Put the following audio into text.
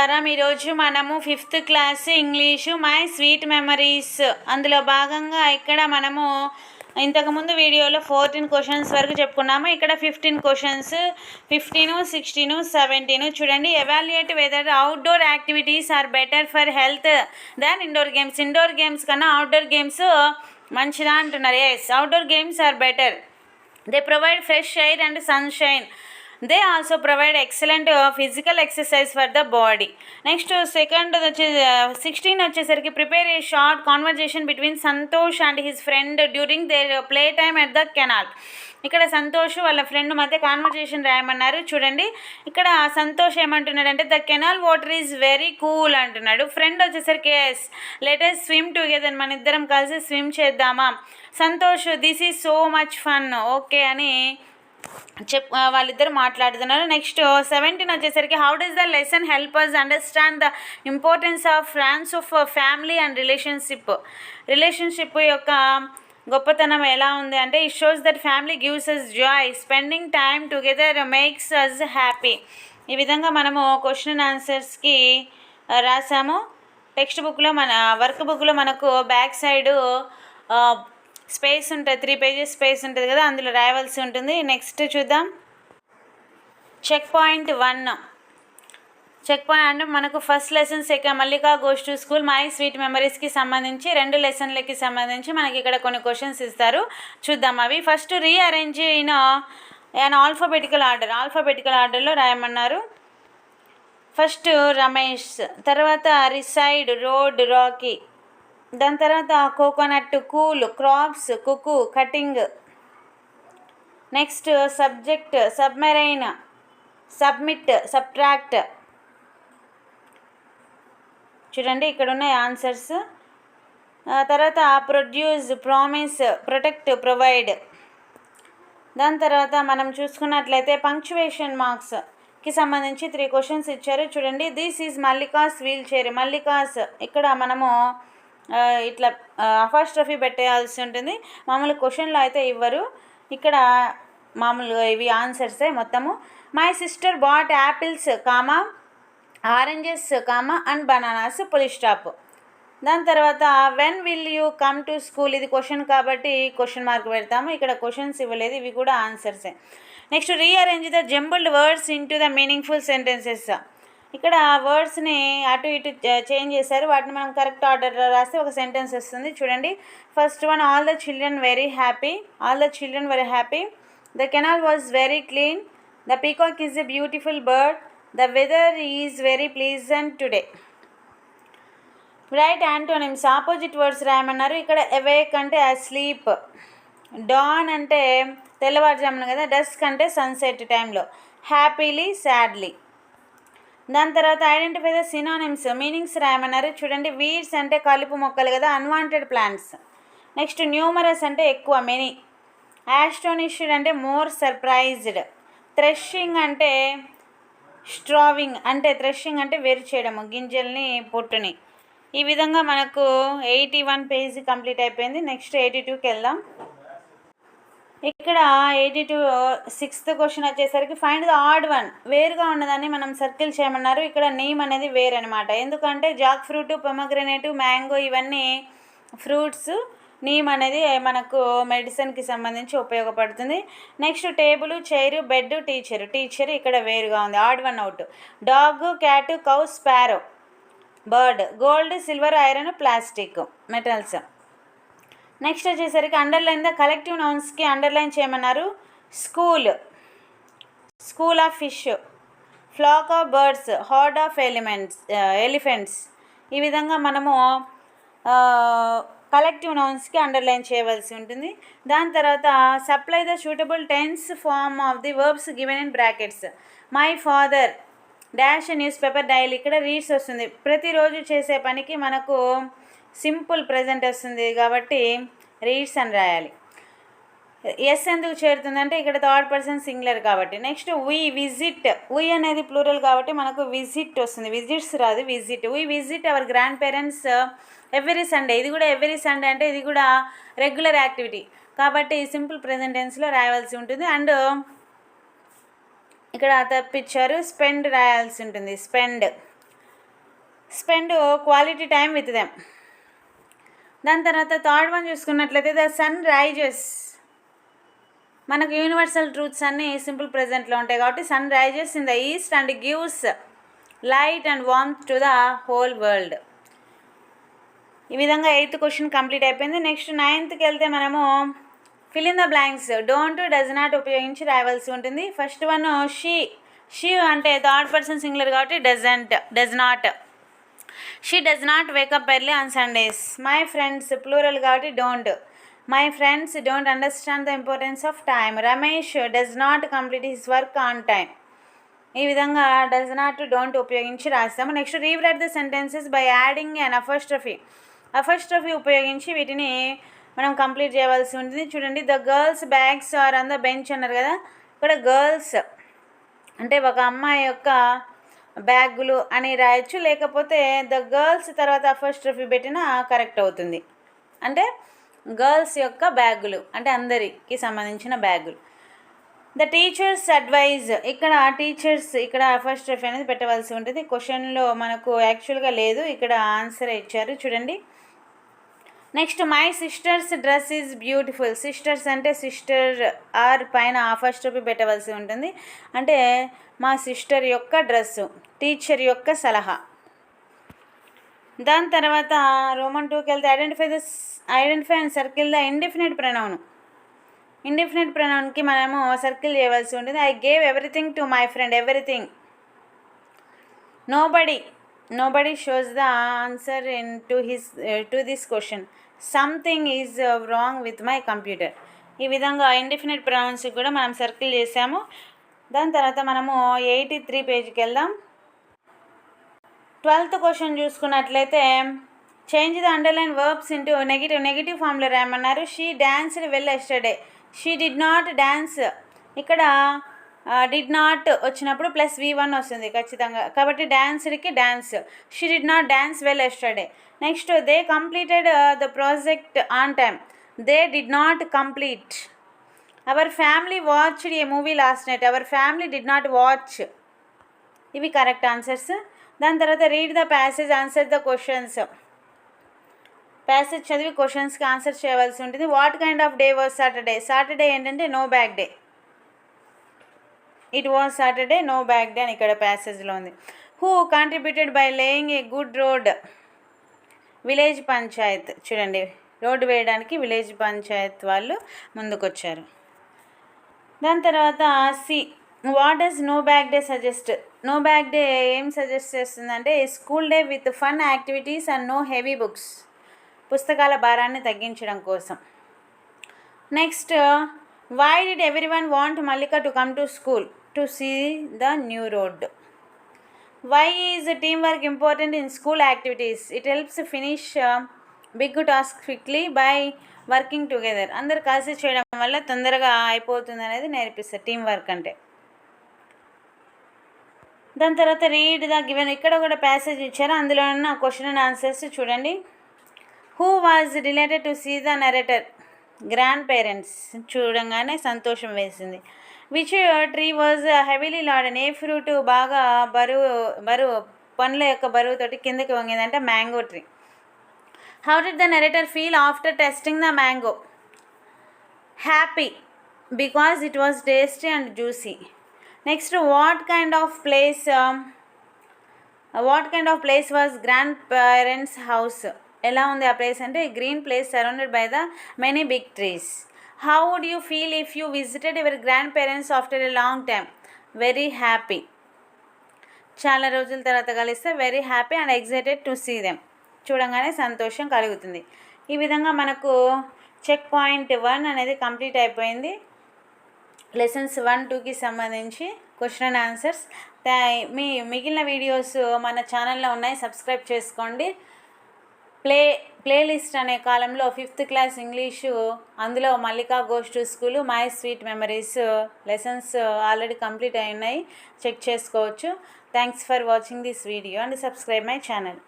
నమస్కారం. ఈరోజు మనము 5th class English my sweet memories అందులో భాగంగా ఇక్కడ మనము ఇంతకుముందు వీడియోలో 14 క్వశ్చన్స్ వరకు చెప్పుకున్నాము. ఇక్కడ 15 క్వశ్చన్స్ 15, 16, 17 చూడండి. Evaluate whether outdoor activities are better for health than indoor games. Indoor games కన్నా అవుట్డోర్ గేమ్స్ మంచిదా అంటున్నారు. Yes, outdoor games are better. They provide fresh air and sunshine. They also provide excellent physical exercise for the body. Next second 16 వచ్చేసరికి prepare a short conversation between Santosh and his friend during their play time at the canal. ఇక్కడ సంతోష్ వాళ్ళ friend మధ్య conversation రాయమన్నారు. చూడండి, ఇక్కడ సంతోష్ ఏమంటున్నాడు అంటే the canal water is very cool అంటున్నాడు. Friend వచ్చేసరికి yes let us swim together, మన ఇద్దరం కలిసి స్విమ్ చేద్దామా. Santosh this is so much fun, okay అని వాళ్ళిద్దరు మాట్లాడుతున్నారు. నెక్స్ట్ 17 వచ్చేసరికి how does the lesson help us understand the importance of friends of family and relationship యొక్క గొప్పతనం ఎలా ఉంది అంటే it shows that family gives us joy, spending time together makes us happy. ఈ విధంగా మనము క్వశ్చన్ అండ్ ఆన్సర్స్కి రాసాము. టెక్స్ట్ బుక్లో work బుక్లో మనకు బ్యాక్ సైడు స్పేస్ ఉంటుంది, 3 pages స్పేస్ ఉంటుంది కదా, అందులో రాయవలసి ఉంటుంది. నెక్స్ట్ చూద్దాం. Check point 1. చెక్ పాయింట్ అంటే మనకు first lesson Mallika goes to school my sweet మెమరీస్కి సంబంధించి 2 లెసన్లకి సంబంధించి మనకి ఇక్కడ కొన్ని క్వశ్చన్స్ ఇస్తారు, చూద్దాం అవి. First rearrange in an alphabetical ఆర్డర్లో రాయమన్నారు. ఫస్ట్ రమేష్, తర్వాత రిసైడ్ రోడ్ రాకీ, దాని తర్వాత coconut cool, crops Kuku cutting. Next subject submarine, submit subtract. చూడండి ఇక్కడ ఉన్నాయి ఆన్సర్స్. తర్వాత ప్రొడ్యూస్ ప్రామిస్ ప్రొటెక్ట్ ప్రొవైడ్. దాని తర్వాత మనం చూసుకున్నట్లయితే పంక్చువేషన్ మార్క్స్కి సంబంధించి 3 క్వశ్చన్స్ ఇచ్చారు. చూడండి, this is Mallika's wheelchair. Mallika's ఇక్కడ మనము ఇట్లా అపాస్ట్రఫీ పెట్టేయాల్సి ఉంటుంది. మామూలు క్వశ్చన్లో అయితే ఇవ్వరు, ఇక్కడ మామూలుగా ఇవి ఆన్సర్సే మొత్తము. My sister bought apples comma oranges comma and bananas full stop. దాని తర్వాత when will you come to school, ఇది క్వశ్చన్ కాబట్టి క్వశ్చన్ మార్క్ పెడతాము. ఇక్కడ క్వశ్చన్స్ ఇవ్వలేదు, ఇవి కూడా ఆన్సర్సే. Next rearrange the jumbled words in to the meaningful sentences. ఇక్కడ వర్డ్స్ని అటు ఇటు చేంజ్ చేశారు, వాటిని మనం కరెక్ట్ ఆర్డర్లో రాస్తే ఒక సెంటెన్స్ వస్తుంది. చూడండి, first one all the children very happy, the canal was very clean, the peacock is a beautiful bird, the weather is very pleasant today. Write antonyms opposite words రాయమన్నారు. ఇక్కడ అవేక్ అంటే asleep, don అంటే తెల్లవారుజామున కదా, dusk అంటే sunset టైంలో, happily sadly. దాని తర్వాత ఐడెంటిఫై ద సినానిమ్స్ మీనింగ్స్ రాయమన్నారు. చూడండి, వీడ్స్ అంటే కలుపు మొక్కలు కదా, అన్వాంటెడ్ ప్లాంట్స్. నెక్స్ట్ న్యూమరస్ అంటే ఎక్కువ మెనీ, యాస్టోనిష్డ్ అంటే మోర్ సర్ప్రైజ్డ్, థ్రెషింగ్ అంటే స్ట్రావింగ్ అంటే వేరు చేయడము గింజల్ని పొట్టుని. ఈ విధంగా మనకు 81 పేజ్ కంప్లీట్ అయిపోయింది. నెక్స్ట్ 82కి వెళ్దాం. ఇక్కడ 82 6th క్వశ్చన్ వచ్చేసరికి ఫైండ్ ద ఆడ్ వన్, వేరుగా ఉన్నదాన్ని మనం సర్కిల్ చేయమన్నారు. ఇక్కడ నేమ్ అనేది వేరు అనమాట, ఎందుకంటే జాక్ ఫ్రూట్, పొమగ్రనేటు, మ్యాంగో ఇవన్నీ ఫ్రూట్స్, నేమ్ అనేది మనకు మెడిసిన్కి సంబంధించి ఉపయోగపడుతుంది. Next table, chair, bed, teacher ఇక్కడ వేరుగా ఉంది, odd one out. Dog, cat, cow, sparrow, bird, gold, silver, iron, plastic metals. Next వచ్చేసరికి అండర్లైన్ ద కలెక్టివ్ నౌన్స్కి అండర్లైన్ చేయమన్నారు. School of fish, flax of birds, hard of elephants. ఈ విధంగా మనము collective నౌన్స్కి underline చేయవలసి ఉంటుంది. దాని తర్వాత supply the suitable tense form of the verbs given in brackets. My father dash newspaper daily, ఇక్కడ reads వస్తుంది. ప్రతిరోజు చేసే పనికి మనకు సింపుల్ ప్రజెంట్ వస్తుంది కాబట్టి రీడ్స్ అని రాయాలి. ఎస్ ఎందుకు చేరుతుందంటే ఇక్కడ 3rd person సింగులర్ కాబట్టి. నెక్స్ట్ వీ విజిట్, వీ అనేది ప్లూరల్ కాబట్టి మనకు విజిట్ వస్తుంది, విజిట్స్ రాదు, visit. We visit our grand parents every Sunday, ఇది కూడా ఎవ్రీ సండే అంటే ఇది కూడా రెగ్యులర్ యాక్టివిటీ కాబట్టి సింపుల్ ప్రెజెంట్ టెన్స్లో రాయవలసి ఉంటుంది. అండ్ ఇక్కడ తప్పిచ్చారు, స్పెండ్ రాయాల్సి ఉంటుంది, spend. Spend quality time with them. దాని తర్వాత థర్డ్ వన్ చూసుకున్నట్లయితే ద సన్ రైజెస్. మనకు యూనివర్సల్ ట్రూత్స్ అన్నీ సింపుల్ ప్రెజెంట్లో ఉంటాయి కాబట్టి sun rises in the east and gives light and warmth to the whole world. ఈ విధంగా 8th క్వశ్చన్ కంప్లీట్ అయిపోయింది. నెక్స్ట్ 9thకి వెళ్తే మనము fill in the blanks don't does not ఉపయోగించి రాయవలసి ఉంటుంది. ఫస్ట్ వన్ షీ అంటే థర్డ్ పర్సన్ సింగులర్ కాబట్టి does not. She does not wake up early on Sundays. My friends plural కాబట్టి don't. My friends don't understand the importance of time. Ramesh does not complete his work on time. ఈ విధంగా does not don't ఉపయోగించి రాస్తాము. Next rewrite the sentences by adding and apostrophe ఉపయోగించి వీటిని మనం complete చేయవలసి ఉంటుంది. చూడండి, the girls bags are on the bench అన్నారు కదా. ఇక్కడ గర్ల్స్ అంటే ఒక అమ్మాయి యొక్క బ్యాగులు అని రాయొచ్చు, లేకపోతే ద గర్ల్స్ తర్వాత అఫస్ట్రఫీ పెట్టినా కరెక్ట్ అవుతుంది. అంటే గర్ల్స్ యొక్క బ్యాగులు అంటే అందరికి సంబంధించిన బ్యాగులు. ద టీచర్స్ అడ్వైజ్, ఇక్కడ టీచర్స్ ఇక్కడ అఫస్ట్రఫీ అనేది పెట్టవలసి ఉంటుంది. క్వశ్చన్లో మనకు యాక్చువల్గా లేదు, ఇక్కడ ఆన్సర్ ఇచ్చారు చూడండి. Next my sisters dress is beautiful. Sisters అంటే సిస్టర్ ఆర్ పైన అఫస్ట్రఫీ పెట్టవలసి ఉంటుంది. అంటే మా సిస్టర్ యొక్క డ్రెస్సు, టీచర్ యొక్క సలహా. దాని తర్వాత రోమన్ 2కి వెళ్తే identify and circle the indefinite pronoun. Indefinite ప్రొనౌన్కి మనము సర్కిల్ చేయవలసి ఉంటుంది. I gave everything to my friend. Everything. Nobody shows the answer in to this question. Something is wrong with my computer. ఈ విధంగా ఇండెఫినిట్ ప్రొనౌన్స్కి కూడా మనం సర్కిల్ చేసాము. దాని తర్వాత మనము 83 పేజ్కి వెళ్దాం. 12th క్వశ్చన్ చూసుకున్నట్లయితే change the underline verbs into negative ఫామ్లో రాయమన్నారు. She danced well yesterday. She did not dance. ఇక్కడ డిడ్ నాట్ వచ్చినప్పుడు +V1 వస్తుంది ఖచ్చితంగా, కాబట్టి డాన్స్డ్కి dance. She did not dance well yesterday. Next they completed the project on time. They did not complete. Our family watched a movie last night. Our family did not watch. ఇవి correct answers. దాని తర్వాత read the passage, answer the questions. Passage చదివి క్వశ్చన్స్కి answer చేయవలసి ఉంటుంది. What kind of day was Saturday. Saturday ఏంటంటే no bag day. It was Saturday no bag day అని ఇక్కడ ప్యాసేజ్లో ఉంది. Who contributed by laying a good road. Village panchayat. చూడండి, రోడ్డు వేయడానికి విలేజ్ పంచాయత్ వాళ్ళు ముందుకొచ్చారు. దాని తర్వాత what does no bag day suggest. No bag day ఏం సజెస్ట్ చేస్తుందంటే school day with fun activities and no heavy books. పుస్తకాల భారాన్ని తగ్గించడం కోసం. Next why did everyone want Mallika to come to school. To see the new road. Why is teamwork important in school activities. It helps finish big task quickly by working together. అందరు కలిసి చేయడం వల్ల తొందరగా అయిపోతుంది అనేది నేర్పిస్తారు team work అంటే. దాని తర్వాత రీడ్ ద గివెన్. ఇక్కడ కూడా ప్యాసేజ్ ఇచ్చారు, అందులో ఉన్న క్వశ్చన్ అండ్ ఆన్సర్స్ చూడండి. Who was related to see the narrator. Grand parents. చూడంగానే సంతోషం వేసింది. Which tree was heavily laden. A fruit బాగా బరువు పండ్ల యొక్క బరువుతోటి కిందకి వంగిందంటే mango tree. How did the narrator feel after testing the mango. Happy because it was tasty and juicy. Next what kind of place was grand parents house. ఎలా ఉంది ఆ ప్లేస్ అంటే green place surrounded by the many big trees. How would you feel if you visited your grandparents after a long time. Very happy. చాలా రోజుల తర్వాత కలిస్తే very happy and excited to see them. చూడంగానే సంతోషం కలుగుతుంది. ఈ విధంగా మనకు చెక్ పాయింట్ 1 అనేది కంప్లీట్ అయిపోయింది. లెసన్స్ 1, 2కి సంబంధించి క్వశ్చన్ అండ్ ఆన్సర్స్. మిగిలిన వీడియోస్ మన ఛానల్లో ఉన్నాయి, సబ్స్క్రైబ్ చేసుకోండి. ప్లేలిస్ట్ అనే కాలంలో 5th క్లాస్ ఇంగ్లీషు, అందులో Mallika goes to school, my sweet memories lessons already complete అయి ఉన్నాయి, చెక్ చేసుకోవచ్చు. Thanks for watching this video and subscribe my channel.